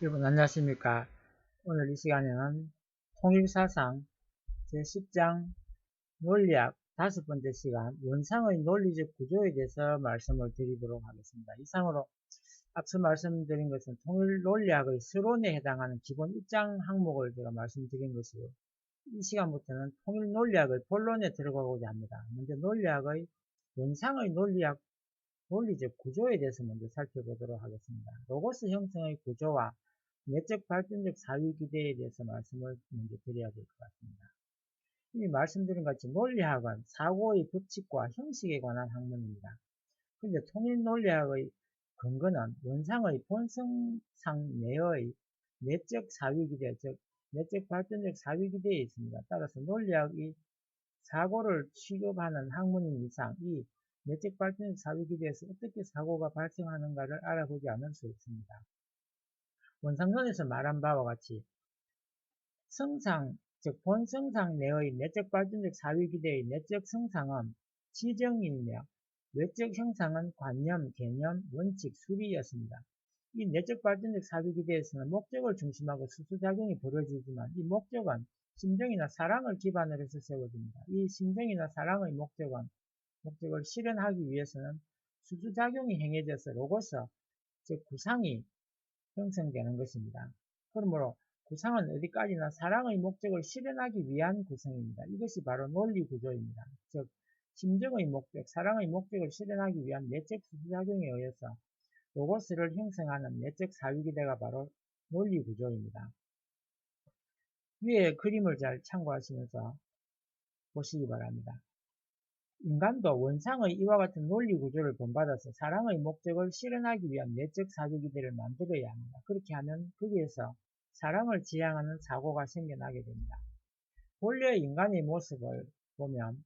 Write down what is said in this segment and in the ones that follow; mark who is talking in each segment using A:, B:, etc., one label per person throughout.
A: 여러분 안녕하십니까. 오늘 이 시간에는 통일사상 제10장 논리학 5번째 시간 원상의 논리적 구조에 대해서 말씀을 드리도록 하겠습니다. 이상으로 앞서 말씀드린 것은 통일 논리학의 서론에 해당하는 기본 입장 항목을 제가 말씀드린 것이고, 이 시간부터는 통일 논리학의 본론에 들어가고자 합니다. 먼저 논리학의 원상의 논리적 구조에 대해서 먼저 살펴보도록 하겠습니다. 로고스 형성의 구조와 내적 발전적 사유기대에 대해서 말씀을 먼저 드려야 될 것 같습니다. 이미 말씀드린 같이 논리학은 사고의 법칙과 형식에 관한 학문입니다. 그런데 통일논리학의 근거는 원상의 본성상 내의 내적 사유기대, 즉 내적 발전적 사유기대에 있습니다. 따라서 논리학이 사고를 취급하는 학문인 이상 이 내적 발전적 사유기대에서 어떻게 사고가 발생하는가를 알아보지 않을 수 없습니다. 원상론에서 말한 바와 같이 성상, 즉 본성상 내의 내적 발전적 사유기대의 내적 성상은 지정이며 외적 형상은 관념, 개념, 원칙, 수리였습니다. 이 내적 발전적 사유기대에서는 목적을 중심하고 수수작용이 벌어지지만 이 목적은 심정이나 사랑을 기반으로 해서 세워집니다. 이 심정이나 사랑의 목적을 실현하기 위해서는 수수작용이 행해져서 로고스, 즉 구상이 형성되는 것입니다. 그러므로 구상은 어디까지나 사랑의 목적을 실현하기 위한 구성입니다. 이것이 바로 논리구조입니다. 즉 심정의 목적, 사랑의 목적을 실현하기 위한 내적 수수작용에 의해서 로고스를 형성하는 내적 사유기대가 바로 논리구조입니다. 위에 그림을 잘 참고하시면서 보시기 바랍니다. 인간도 원상의 이와 같은 논리구조를 본받아서 사랑의 목적을 실현하기 위한 내적 사유기대를 만들어야 합니다. 그렇게 하면 거기에서 사랑을 지향하는 사고가 생겨나게 됩니다. 본래 인간의 모습을 보면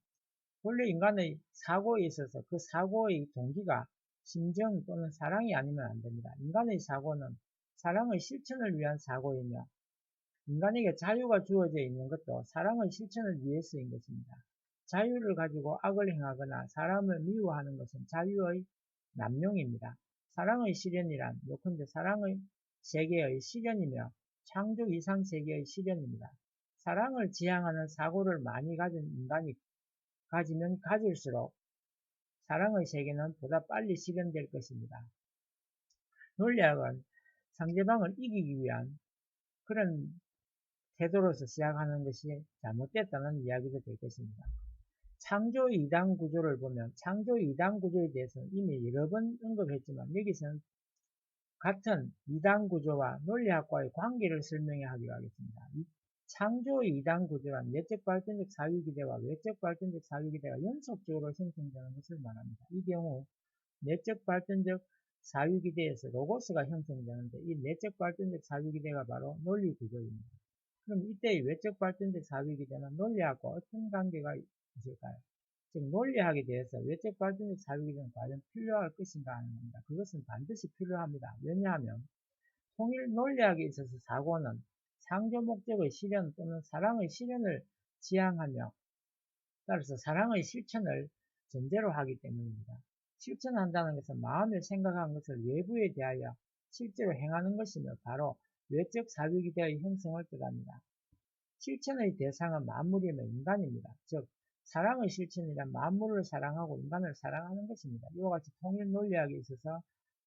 A: 본래 인간의 사고에 있어서 그 사고의 동기가 심정 또는 사랑이 아니면 안 됩니다. 인간의 사고는 사랑의 실천을 위한 사고이며 인간에게 자유가 주어져 있는 것도 사랑의 실천을 위해서인 것입니다. 자유를 가지고 악을 행하거나 사람을 미워하는 것은 자유의 남용입니다. 사랑의 실현이란 요컨대 사랑의 세계의 실현이며 창조 이상 세계의 실현입니다. 사랑을 지향하는 사고를 많이 가진 인간이 가지면 가질수록 사랑의 세계는 보다 빨리 실현될 것입니다. 논리학은 상대방을 이기기 위한 그런 태도로서 시작하는 것이 잘못됐다는 이야기도 될 것입니다. 창조 2단 구조를 보면 창조 2단 구조에 대해서는 이미 여러 번 언급했지만 여기서는 같은 2단 구조와 논리학과의 관계를 설명해 하기로 하겠습니다. 창조 2단 구조란 내적 발전적 사유기대와 외적 발전적 사유기대가 연속적으로 형성되는 것을 말합니다. 이 경우 내적 발전적 사유기대에서 로고스가 형성되는데 이 내적 발전적 사유기대가 바로 논리구조입니다. 그럼 이때의 외적 발전적 사유기대는 논리학과 어떤 관계가 있을까요? 즉 논리학에 대해서 외적 발전적 사유기대는 과연 필요할 것인가 하는 겁니다. 그것은 반드시 필요합니다. 왜냐하면 통일 논리학에 있어서 사고는 창조 목적의 실현 또는 사랑의 실현을 지향하며 따라서 사랑의 실천을 전제로 하기 때문입니다. 실천한다는 것은 마음에 생각한 것을 외부에 대하여 실제로 행하는 것이며 바로 외적 사유기대의 형성을 뜻합니다. 실천의 대상은 만물이며 인간입니다. 즉 사랑의 실천이란 만물을 사랑하고 인간을 사랑하는 것입니다. 이와 같이 통일 논리학에 있어서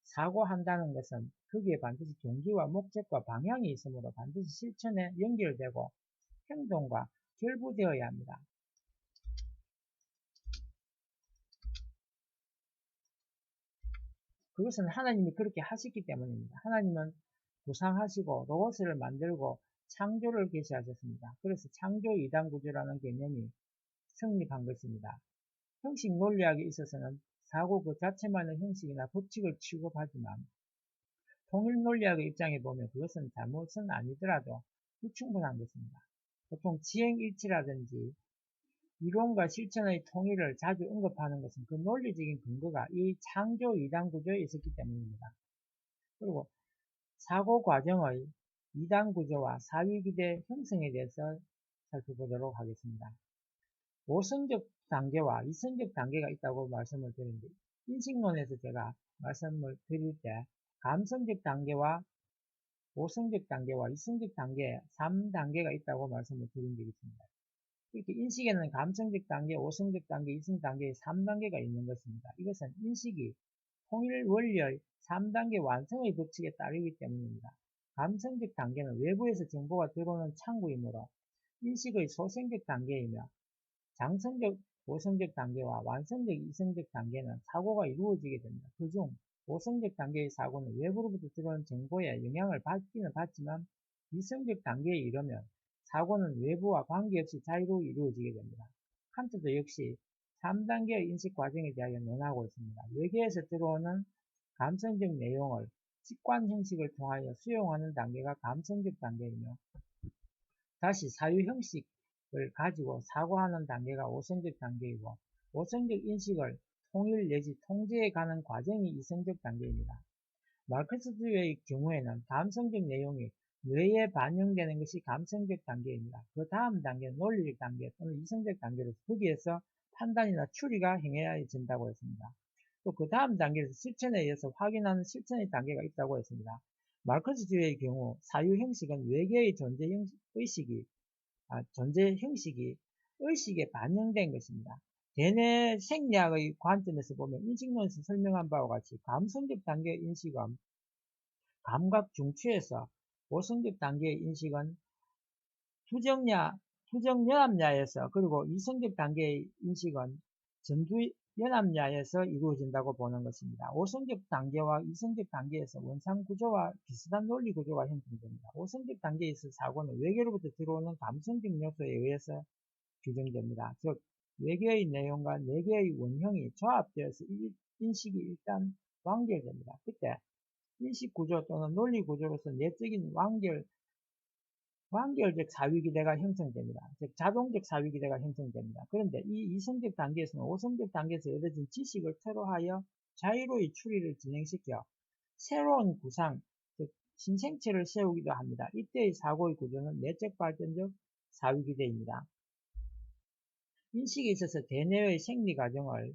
A: 사고한다는 것은 거기에 반드시 동기와 목적과 방향이 있으므로 반드시 실천에 연결되고 행동과 결부되어야 합니다. 그것은 하나님이 그렇게 하셨기 때문입니다. 하나님은 구상하시고 로봇을 만들고 창조를 계시하셨습니다. 그래서 창조 2단 구조라는 개념이 성립한 것입니다. 형식 논리학에 있어서는 사고 그 자체만의 형식이나 법칙을 취급하지만 통일 논리학의 입장에 보면 그것은 잘못은 아니더라도 불충분한 것입니다. 보통 지행일치라든지 이론과 실천의 통일을 자주 언급하는 것은 그 논리적인 근거가 이 창조 2단 구조에 있었기 때문입니다. 그리고 사고 과정의 2단 구조와 사유기대 형성에 대해서 살펴보도록 하겠습니다. 오성적 단계와 이성적 단계가 있다고 말씀을 드리는데 인식론에서 제가 말씀을 드릴 때 감성적 단계와 5성적 단계와 2성적 단계 3단계가 있다고 말씀을 드린 적이 있습니다. 이렇게 인식에는 감성적 단계, 5성적 단계, 2성적 단계 3단계가 있는 것입니다. 이것은 인식이 통일 원리의 3단계 완성의 법칙에 따르기 때문입니다. 감성적 단계는 외부에서 정보가 들어오는 창구이므로 인식의 소성적 단계이며, 장성적 5성적 단계와 완성적 2성적 단계는 사고가 이루어지게 됩니다. 그중 5성적 단계의 사고는 외부로부터 들어오는 정보에 영향을 받기는 받지만 2성적 단계에 이르면 사고는 외부와 관계없이 자유로 이루어지게 됩니다. 칸트도 역시 3단계의 인식 과정에 대하여 논하고 있습니다. 외계에서 들어오는 감성적 내용을 직관 형식을 통하여 수용하는 단계가 감성적 단계이며, 다시 사유 형식을 가지고 사고하는 단계가 5성적 단계이고, 5성적 인식을 통일 내지 통제해 가는 과정이 2성적 단계입니다. 마르크스주의의 경우에는 감성적 내용이 뇌에 반영되는 것이 감성적 단계입니다. 그 다음 단계는 논리적 단계 또는 2성적 단계로서 거기에서 판단이나 추리가 행해진다고 했습니다. 또 그 다음 단계에서 실천에 의해서 확인하는 실천의 단계가 있다고 했습니다. 마르크스주의의 경우 사유 형식은 외계의 존재 형식이 의식에 반영된 것입니다. 대뇌 생리학의 관점에서 보면 인식론에서 설명한 바와 같이 감성적 단계의 인식은 감각 중추에서, 5성적 단계의 인식은 투정연합냐에서, 그리고 2성적 단계의 인식은 전두연합냐에서 이루어진다고 보는 것입니다. 5성적 단계와 2성적 단계에서 원상 구조와 비슷한 논리 구조가 형성됩니다. 5성적 단계에 있어 사고는 외계로부터 들어오는 감성적 요소에 의해서 규정됩니다. 즉, 외계의 내용과 내계의 원형이 조합되어서 인식이 일단 완결됩니다. 그때 인식 구조 또는 논리 구조로서 내적인 완결적 사위기대가 형성됩니다. 즉, 자동적 사위기대가 형성됩니다. 그런데 이 2성적 단계에서는 5성적 단계에서 얻어진 지식을 토로하여 자유로이 추리를 진행시켜 새로운 구상, 즉 신생체를 세우기도 합니다. 이때의 사고의 구조는 내적 발전적 사위기대입니다. 인식에 있어서 대뇌의 생리 과정을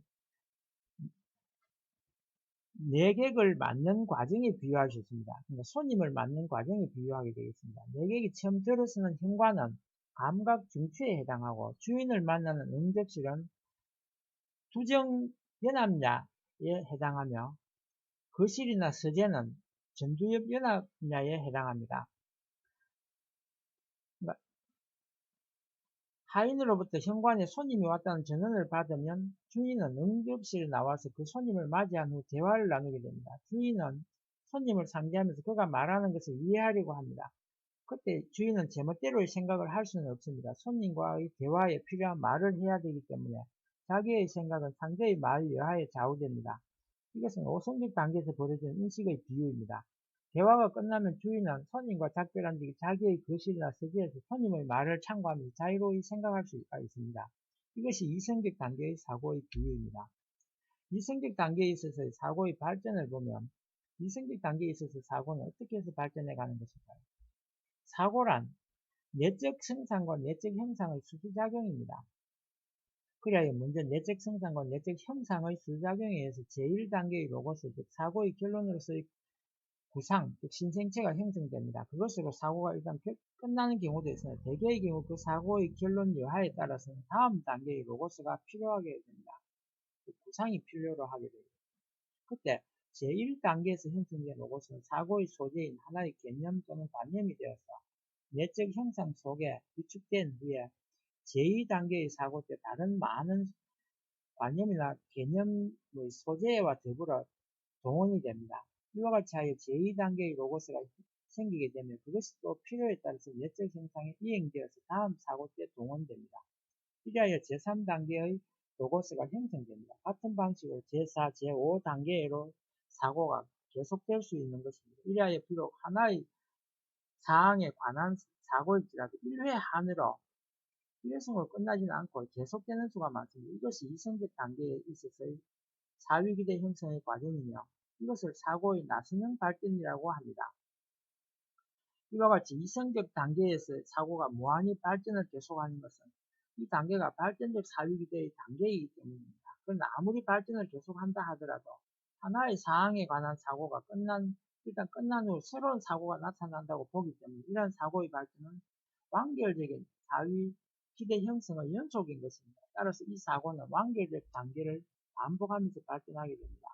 A: 내객을 맞는 과정에 비유할 수 있습니다. 그러니까 손님을 맞는 과정에 비유하게 되겠습니다. 내객이 처음 들어서는 현관은 감각 중추에 해당하고, 주인을 만나는 응접실은 두정연합냐에 해당하며, 거실이나 서재는 전두엽연합냐에 해당합니다. 그러니까 하인으로부터 현관에 손님이 왔다는 전언을 받으면 주인은 응접실에 나와서 그 손님을 맞이한 후 대화를 나누게 됩니다. 주인은 손님을 상대하면서 그가 말하는 것을 이해하려고 합니다. 그때 주인은 제멋대로의 생각을 할 수는 없습니다. 손님과의 대화에 필요한 말을 해야 되기 때문에 자기의 생각은 상대의 말 여하에 좌우됩니다. 이것은 5성적 단계에서 벌어지는 인식의 비유입니다. 대화가 끝나면 주인은 손님과 작별한 뒤 자기의 거실이나 서재에서 손님의 말을 참고하면서 자유로이 생각할 수가 있습니다. 이것이 2성적 단계의 사고의 비유입니다. 2성적 단계에 있어서의 사고의 발전을 보면, 2성적 단계에 있어서 사고는 어떻게 해서 발전해 가는 것일까요? 사고란 내적 생산과 내적 형상의 수수작용입니다. 그래야 먼저 내적 생산과 내적 형상의 수수작용에 의해서 제1단계의 로고스, 즉 사고의 결론으로서의 구상, 즉 신생체가 형성됩니다. 그것으로 사고가 일단 끝나는 경우도 있으나, 대개의 경우 그 사고의 결론 여하에 따라서는 다음 단계의 로고스가 필요하게 됩니다. 그 구상이 필요로 하게 됩니다. 그때 제1단계에서 형성된 로고스는 사고의 소재인 하나의 개념 또는 관념이 되어서 내적 형상 속에 위축된 후에 제2단계의 사고 때 다른 많은 관념이나 개념의 소재와 더불어 동원이 됩니다. 이와 같이 하여 제2단계의 로고스가 생기게 되면 그것이 또 필요에 따라서 내적 형상에 이행되어서 다음 사고 때 동원됩니다. 이래하여 제3단계의 로고스가 형성됩니다. 같은 방식으로 제4, 제5단계로 사고가 계속될 수 있는 것입니다. 이래하여 비록 하나의 사항에 관한 사고일지라도 1회 한으로 일회성으로 끝나지는 않고 계속되는 수가 많습니다. 이것이 2성적 단계에 있어서의 사위기대 형성의 과정이며, 이것을 사고의 나선형 발전이라고 합니다. 이와 같이 2성적 단계에서 사고가 무한히 발전을 계속하는 것은 이 단계가 발전적 사위기대의 단계이기 때문입니다. 그러나 아무리 발전을 계속한다 하더라도 하나의 사항에 관한 사고가 끝난 일단 끝난 후 새로운 사고가 나타난다고 보기 때문에 이러한 사고의 발전은 완결적인 사위 기대 형성의 연속인 것입니다. 따라서 이 사고는 완결적 단계를 반복하면서 발전하게 됩니다.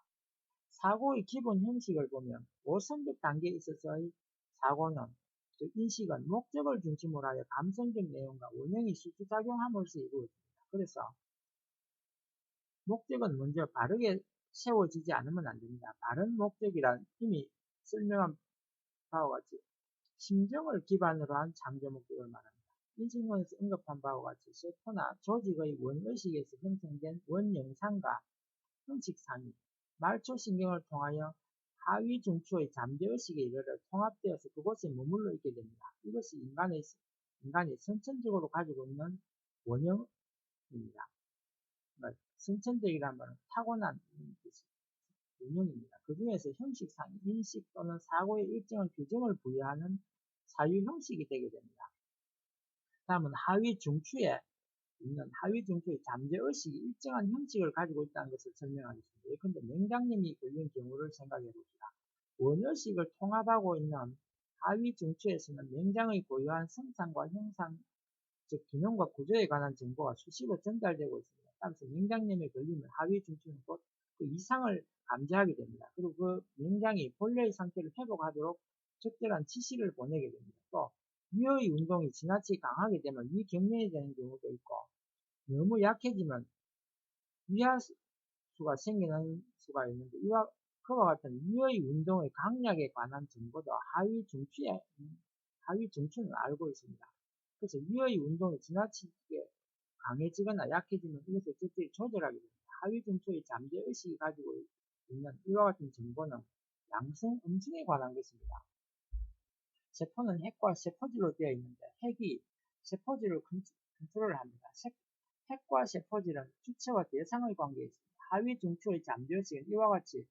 A: 사고의 기본 형식을 보면 오선적 단계에 있어서의 사고는, 즉 인식은 목적을 중심으로 하여 감성적 내용과 원형이 수수작용함으로써 이루어집니다. 그래서 목적은 먼저 바르게 세워지지 않으면 안 됩니다. 바른 목적이란 이미 설명한 바와 같이 심정을 기반으로 한 창조 목적을 말합니다. 인식론에서 언급한 바와 같이 셰퍼나 조직의 원의식에서 형성된 원영상과 형식상이 말초신경을 통하여 하위 중추의 잠재의식에 이르러 통합되어서 그곳에 머물러 있게 됩니다. 이것이 인간이 선천적으로 가지고 있는 원형입니다. 선천적이란 말은 타고난 원형입니다. 그 중에서 형식상 인식 또는 사고에 일정한 규정을 부여하는 사유 형식이 되게 됩니다. 다음은 하위 중추의 잠재의식이 일정한 형식을 가지고 있다는 것을 설명하겠습니다. 예컨대 맹장염이 걸린 경우를 생각해 봅시다. 원의식을 통합하고 있는 하위 중추에서는 맹장의 고유한 성상과 형상, 즉 기능과 구조에 관한 정보가 수시로 전달되고 있습니다. 따라서 맹장염에 걸리면 하위 중추는 곧 그 이상을 감지하게 됩니다. 그리고 그 맹장이 본래의 상태를 회복하도록 적절한 지시를 보내게 됩니다. 또 위의 운동이 지나치게 강하게 되면 위경련이 되는 경우도 있고, 너무 약해지면 위하수가 생기는 수가 있는데, 그와 같은 위의 운동의 강약에 관한 정보도 하위 중추는 알고 있습니다. 그래서 위의 운동이 지나치게 강해지거나 약해지면 이것을 적절히 조절하게 됩니다. 하위 중추의 잠재의식이 가지고 있는 이와 같은 정보는 양성, 음성에 관한 것입니다. 세포는 핵과 세포질로 되어 있는데 핵이 세포질을 컨트롤합니다. 핵과 세포질은 주체와 대상의 관계에 있습니다. 하위 중추의 잠재의식은 이와 같이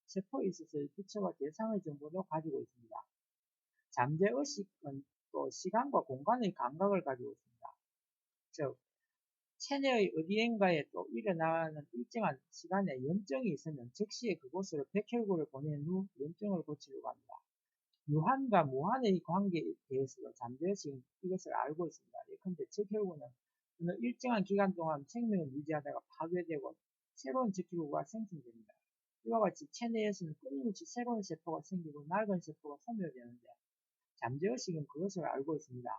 A: 세포에 있어서의 주체와 대상의 정보도 가지고 있습니다. 잠재의식은 또 시간과 공간의 감각을 가지고 있습니다. 즉 체내의 어디엔가에 또 일어나는 일정한 시간에 염증이 있으면 즉시 그곳으로 백혈구를 보낸 후 염증을 고치려고 합니다. 유한과 무한의 관계에 대해서도 잠재의식은 이것을 알고 있습니다. 예컨대 적혈구는 어느 일정한 기간 동안 생명을 유지하다가 파괴되고 새로운 적혈구가 생성됩니다. 이와 같이 체내에서는 끊임없이 새로운 세포가 생기고 낡은 세포가 소멸되는데 잠재의식은 그것을 알고 있습니다.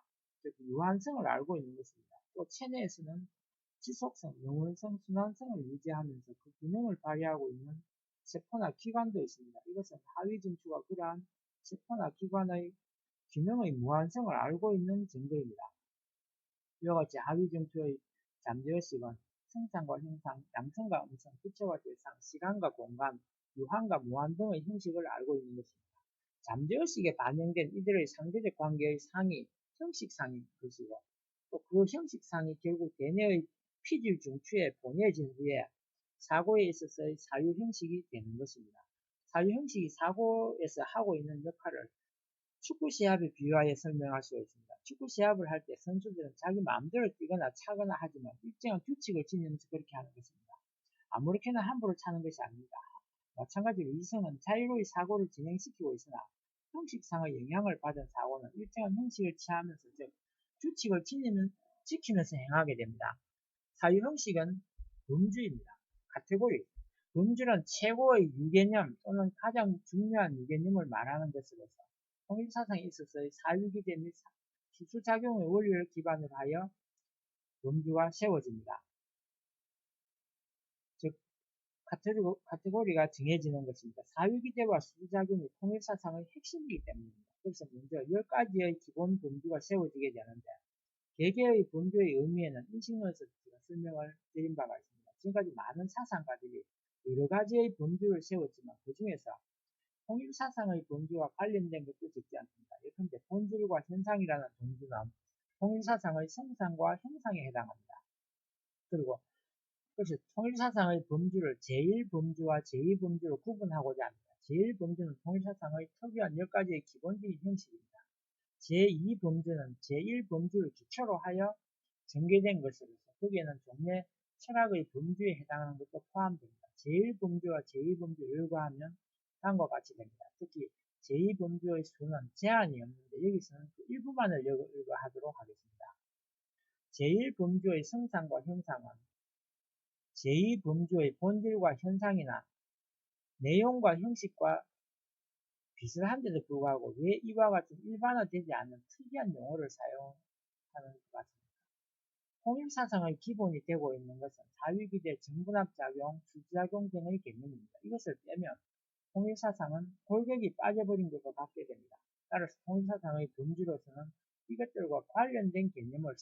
A: 즉 유한성을 알고 있는 것입니다. 또 체내에서는 지속성, 영원성, 순환성을 유지하면서 그 기능을 발휘하고 있는 세포나 기관도 있습니다. 이것은 하위 중추가 그러한 세포나 기관의 기능의 무한성을 알고 있는 증거입니다. 이와 같이 하위 중추의 잠재의식은 성상과 형상, 양성과 음성, 주체와 대상, 시간과 공간, 유한과 무한 등의 형식을 알고 있는 것입니다. 잠재의식에 반영된 이들의 상대적 관계의 상이 형식상인 것이고, 또 그 형식상이 결국 대뇌의 피질 중추에 보내진 후에 사고에 있어서의 사유 형식이 되는 것입니다. 사유 형식이 사고에서 하고 있는 역할을 축구 시합에 비유하여 설명할 수가 있습니다. 축구 시합을 할 때 선수들은 자기 마음대로 뛰거나 차거나 하지만 일정한 규칙을 지니면서 그렇게 하는 것입니다. 아무렇게나 함부로 차는 것이 아닙니다. 마찬가지로 이성은 자유로이 사고를 진행시키고 있으나 형식상의 영향을 받은 사고는 일정한 형식을 취하면서, 즉 규칙을 지키면서 행하게 됩니다. 사유 형식은 범주입니다. 카테고리. 범주는 최고의 유개념 또는 가장 중요한 유개념을 말하는 것으로서 통일사상에 있어서의 사유기대 및 수수작용의 원리를 기반으로 하여 범주가 세워집니다. 즉 카테고리가 정해지는 것입니다. 사유기대와 수수작용이 통일사상의 핵심이기 때문입니다. 그래서 먼저 10가지의 기본 범주가 세워지게 되는데, 개개의 범주의 의미에는 인식론에서 제가 설명을 드린 바가 있습니다. 지금까지 많은 사상가들이 여러 가지의 범주를 세웠지만 그 중에서 통일사상의 범주와 관련된 것도 적지 않습니다. 예컨대 본질과 현상이라는 범주는 통일사상의 성상과 형상에 해당합니다. 그리고 그래서 통일사상의 범주를 제1범주와 제2범주로 구분하고자 합니다. 제1범주는 통일사상의 특유한 10가지의 기본적인 형식입니다. 제2범주는 제1범주를 기초로 하여 전개된 것으로서 거기에는 종래 철학의 범주에 해당하는 것도 포함됩니다. 제1범주와 제2범주를 열거하면 다음과 같이 됩니다. 특히 제2범주의 수는 제한이 없는데 여기서는 그 일부만을 열거하도록 하겠습니다. 제1범주의 성상과 형상은 제2범주의 본질과 현상이나 내용과 형식과 비슷한데도 불구하고 왜 이와 같은 일반화되지 않은 특이한 용어를 사용하는 것 같습니다. 통일사상의 기본이 되고 있는 것은 사위기대 정분합작용, 수작용 등의 개념입니다. 이것을 빼면 통일사상은 골격이 빠져버린 것과 같게 됩니다. 따라서 통일사상의 범주로서는 이것들과 관련된 개념을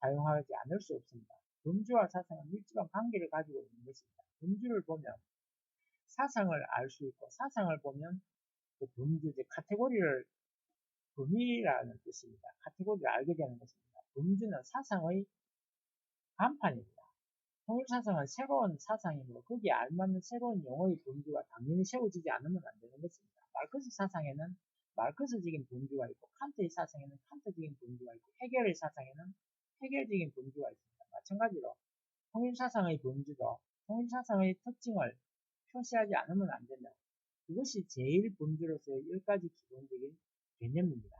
A: 사용하지 않을 수 없습니다. 범주와 사상은 밀접한 관계를 가지고 있는 것입니다. 범주를 보면 사상을 알 수 있고 사상을 보면 그 범주, 카테고리를 범위라는 뜻입니다. 카테고리를 알게 되는 것입니다. 범주는 사상의 간판입니다. 통일사상은 새로운 사상이므로 거기에 알맞는 새로운 용어의 범주가 당연히 세워지지 않으면 안 되는 것입니다. 마르크스 사상에는 마르크스적인 범주가 있고 칸트의 사상에는 칸트적인 범주가 있고 헤겔의 사상에는 헤겔적인 범주가 있습니다. 마찬가지로 통일사상의 범주도 통일사상의 특징을 표시하지 않으면 안 되며 그것이 제일 범주로서의 10가지 기본적인 개념입니다.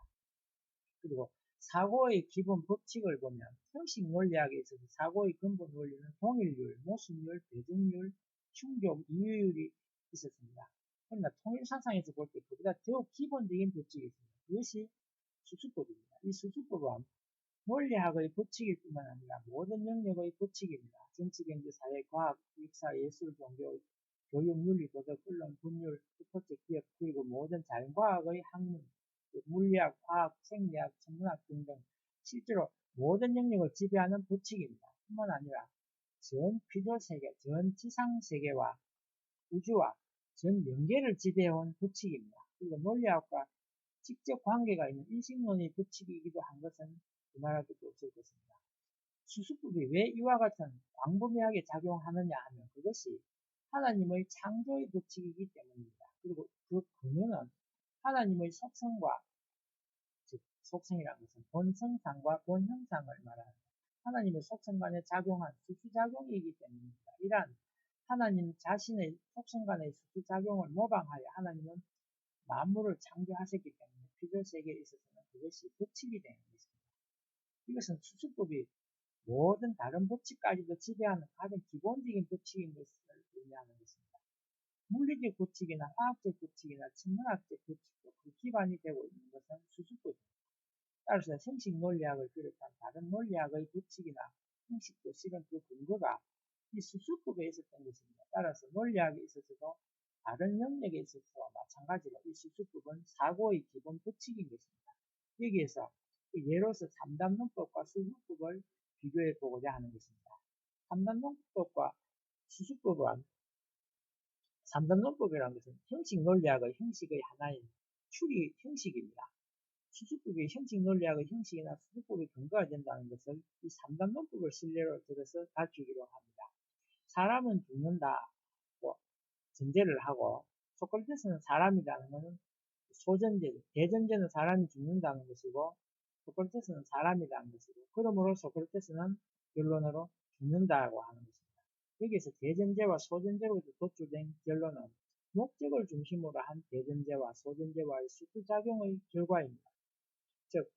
A: 그리고 사고의 기본 법칙을 보면 형식 논리학에 있어서 사고의 근본 원리는 동일률, 모순율, 배정률, 충족, 이유율이 있었습니다. 그러나 통일사상에서 볼 때 그보다 더욱 기본적인 법칙이 있습니다. 그것이 수수법입니다. 이 수수법은 논리학의 법칙일 뿐만 아니라 모든 영역의 법칙입니다. 정치, 경제, 사회, 과학, 역사, 예술, 종교, 교육, 윤리, 도덕, 언론, 법률, 스포츠, 기업, 그리고 모든 자연과학의 학문, 물리학, 화학, 생리학, 천문학 등등 실제로 모든 영역을 지배하는 법칙입니다. 뿐만 아니라 전 피조세계, 전 지상세계와 우주와 전 영계를 지배해온 법칙입니다. 그리고 논리학과 직접 관계가 있는 인식론의 법칙이기도 한 것은 두말할 것도 없을 것입니다. 수수법이 왜 이와 같은 광범위하게 작용하느냐 하면 그것이 하나님의 창조의 법칙이기 때문입니다. 그리고 그 근원은 하나님의 속성과 즉 속성이라는 것은 본성상과 본형상을 말하는 하나님의 속성 간에 작용한 수수작용이기 때문입니다. 이러한 하나님 자신의 속성 간의 수수작용을 모방하여 하나님은 만물을 창조하셨기 때문에 피조세계에 있어서는 그것이 법칙이 되는 것입니다. 이것은 수수법이 모든 다른 법칙까지도 지배하는 가장 기본적인 법칙인 것을 의미하는 것입니다. 물리적 법칙이나 화학적 법칙이나 천문학적 법칙도 그 기반이 되고 있는 것은 수수법입니다. 따라서 형식 논리학을 비롯한 다른 논리학의 법칙이나 형식도 실은 그 근거가 이 수수법에 있었던 것입니다. 따라서 논리학에 있어서도 다른 영역에 있어서와 마찬가지로 이 수수법은 사고의 기본 법칙인 것입니다. 여기에서 예로서 3단론법과 수수법을 비교해 보고자 하는 것입니다. 3단론법과 수수법은 3단론법이라는 것은 형식 논리학의 형식의 하나인 추리 형식입니다. 수수법이 형식 논리학의 형식이나 수수법의 근거가 된다는 것을 이 3단론법을 신뢰로 들어서 밝히기로 합니다. 사람은 죽는다고 전제를 하고 소크라테스는 사람이라는 것은 소전제, 대전제는 사람이 죽는다는 것이고 소크라테스는 사람이라는 것이고 그러므로 소크라테스는 결론으로 죽는다고 하는 것입니다. 여기서 대전제와 소전제로부터 도출된 결론은 목적을 중심으로 한 대전제와 소전제와의 수수작용의 결과입니다. 즉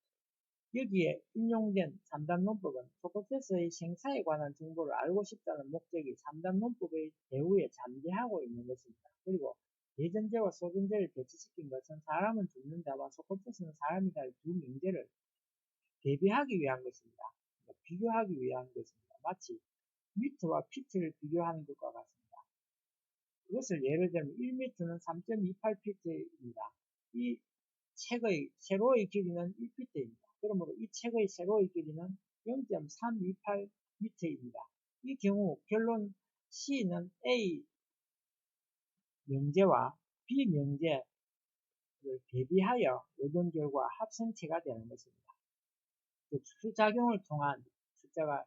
A: 여기에 인용된 3단 논법은 소크라테스의 생사에 관한 정보를 알고 싶다는 목적이 3단 논법의 대우에 잠재하고 있는 것입니다. 그리고 대전제와 소전제를 대치시킨 것은 사람은 죽는다와 소크라테스는 사람이다의 두 명제를 대비하기 위한 것입니다. 비교하기 위한 것입니다. 마치 미터와 피트를 비교하는 것과 같습니다. 그것을 예를 들면 1m는 3.28피트입니다. 이 책의 세로의 길이는 1피트입니다. 그러므로 이 책의 세로의 길이는 0.328m입니다. 이 경우 결론 C는 A 명제와 B 명제를 대비하여 얻은 결과 합성체가 되는 것입니다. 수작용을 통한 숫자가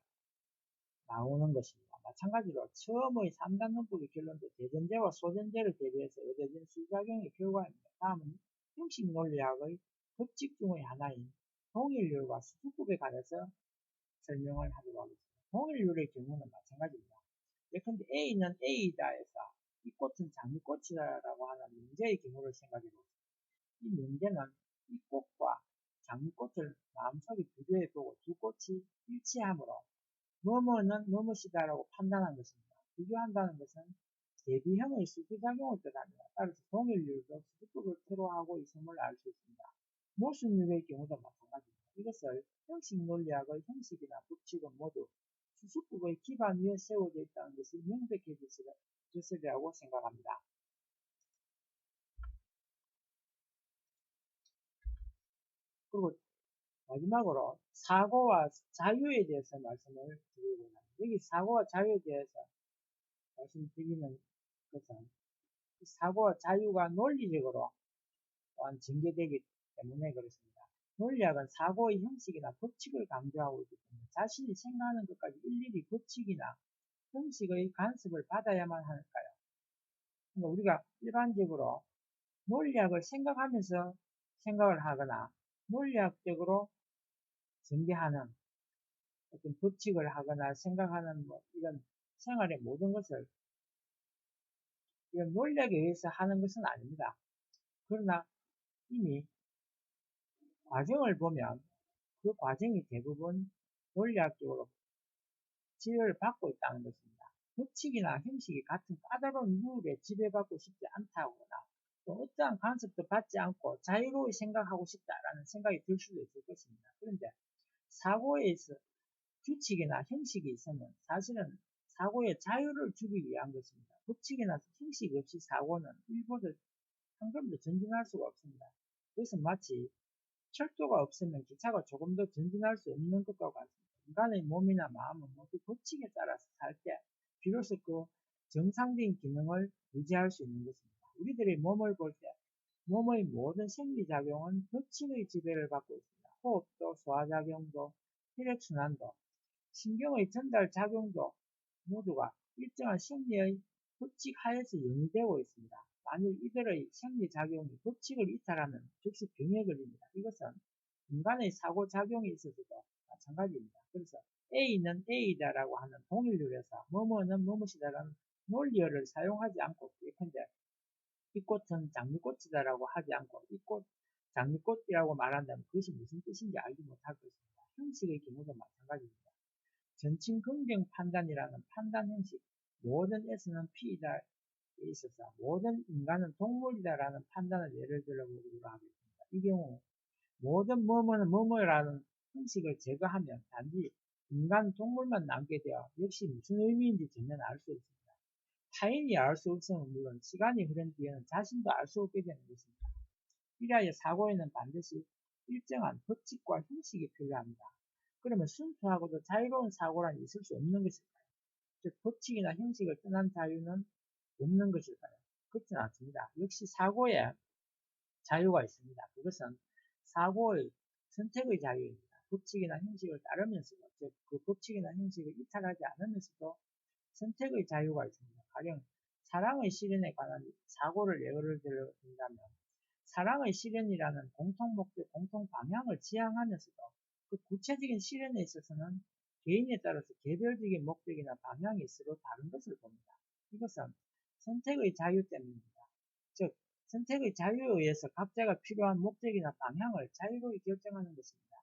A: 나오는 것입니다. 마찬가지로 처음의 3단 논법의 결론도 대전제와 소전제를 대비해서 얻어진 수작용의 결과입니다. 다음은 형식 논리학의 법칙 중의 하나인 동일률과 수수법에 관해서 설명을 하도록 하겠습니다. 동일률의 경우는 마찬가지입니다. 예컨대 A는 A이다 해서 이 꽃은 장미꽃이다라고 하는 문제의 경우를 생각해 보겠습니다. 이 문제는 이 꽃과 장미꽃을 마음속에 비교해보고 두 꽃이 일치하므로 뭐뭐는 뭐뭇이다라고 판단한 것입니다. 비교한다는 것은 대비형의 수두작용을 뜻합니다. 따라서 동일률도 수두법을 토로하고 있음을 알 수 있습니다. 모순율의 경우도 마찬가지입니다. 이것을 형식 논리학의 형식이나 법칙은 모두 수수법의 기반 위에 세워져 있다는 것이 명백해졌으리라고 생각합니다. 그리고 마지막으로 사고와 자유에 대해서 말씀을 드리고자 합니다. 여기 사고와 자유에 대해서 말씀드리는 것은 사고와 자유가 논리적으로 또한 전개되기 때문에 그렇습니다. 논리학은 사고의 형식이나 법칙을 강조하고 있기 때문에 자신이 생각하는 것까지 일일이 법칙이나 형식의 간섭을 받아야만 할까요? 그러니까 우리가 일반적으로 논리학을 생각하면서 생각을 하거나 논리학적으로 전개하는 어떤 법칙을 하거나 생각하는 이런 생활의 모든 것을 이런 논리학에 의해서 하는 것은 아닙니다. 그러나 이미 과정을 보면 그 과정이 대부분 논리학적으로 지혜를 받고 있다는 것입니다. 법칙이나 형식이 같은 까다로운 룰에 지배받고 싶지 않다거나 또 어떠한 간섭도 받지 않고 자유로이 생각하고 싶다라는 생각이 들 수도 있을 것입니다. 그런데 사고에서 규칙이나 형식이 있으면 사실은 사고에 자유를 주기 위한 것입니다. 법칙이나 형식 없이 사고는 일보다 한 걸음도 전진할 수가 없습니다. 그것은 마치 철도가 없으면 기차가 조금 더 전진할 수 없는 것과 같습니다. 인간의 몸이나 마음은 모두 법칙에 따라서 살 때 비로소 그 정상적인 기능을 유지할 수 있는 것입니다. 우리들의 몸을 볼 때 몸의 모든 생리작용은 법칙의 지배를 받고 있습니다. 호흡도, 소화작용도, 혈액순환도, 신경의 전달작용도 모두가 일정한 생리의 법칙 하에서 영위되고 있습니다. 만일 이들의 생리작용이 법칙을 이탈하면 즉시 병에 걸립니다. 이것은 인간의 사고작용에 있어서도 마찬가지입니다. 그래서 A는 A다라고 하는 동일률에서 뭐뭐는 뭐뭇이다라는 논리어를 사용하지 않고 예컨대 이 꽃은 장미꽃이다라고 하지 않고 이 꽃 장미꽃이라고 말한다면 그것이 무슨 뜻인지 알지 못할 것입니다. 형식의 경우도 마찬가지입니다. 전칭 긍정 판단이라는 판단 형식, 모든 S는 P이다에 있어서 모든 인간은 동물이다라는 판단을 예를 들어보도록 하겠습니다. 이 경우 모든 뭐뭐는 뭐뭐라는 형식을 제거하면 단지 인간, 동물만 남게 되어 역시 무슨 의미인지 전혀 알 수 없습니다. 타인이 알 수 없으면 물론 시간이 흐른 뒤에는 자신도 알 수 없게 되는 것입니다. 이라여 사고에는 반드시 일정한 법칙과 형식이 필요합니다. 그러면 순수하고도 자유로운 사고란 있을 수 없는 것일까요? 즉 법칙이나 형식을 떠난 자유는 없는 것일까요? 그렇지는 않습니다. 역시 사고에 자유가 있습니다. 그것은 사고의 선택의 자유입니다. 법칙이나 형식을 따르면서도 즉 그 법칙이나 형식을 이탈하지 않으면서도 선택의 자유가 있습니다. 가령 사랑의 실현에 관한 사고를 예를 들어준다면 사랑의 실현이라는 공통 목적, 공통 방향을 지향하면서도 그 구체적인 실현에 있어서는 개인에 따라서 개별적인 목적이나 방향이 서로 다른 것을 봅니다. 이것은 선택의 자유 때문입니다. 즉 선택의 자유에 의해서 각자가 필요한 목적이나 방향을 자유로이 결정하는 것입니다.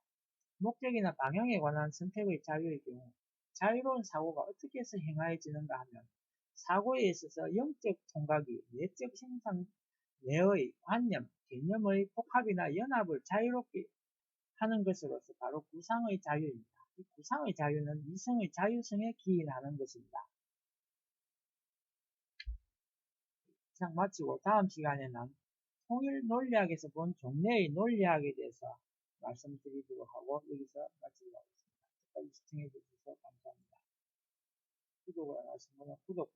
A: 목적이나 방향에 관한 선택의 자유의 경우 자유로운 사고가 어떻게 해서 행하여지는가 하면 사고에 있어서 영적 통각이 내적 생산 내의 관념, 개념의 복합이나 연합을 자유롭게 하는 것으로서 바로 구상의 자유입니다. 이 구상의 자유는 이성의 자유성에 기인하는 것입니다. 이상 마치고 다음 시간에는 통일 논리학에서 본 종래의 논리학에 대해서 말씀드리도록 하고 여기서 마치도록 하겠습니다. 끝까지 시청해 주셔서 감사합니다. 구독을 안 하신 분은 구독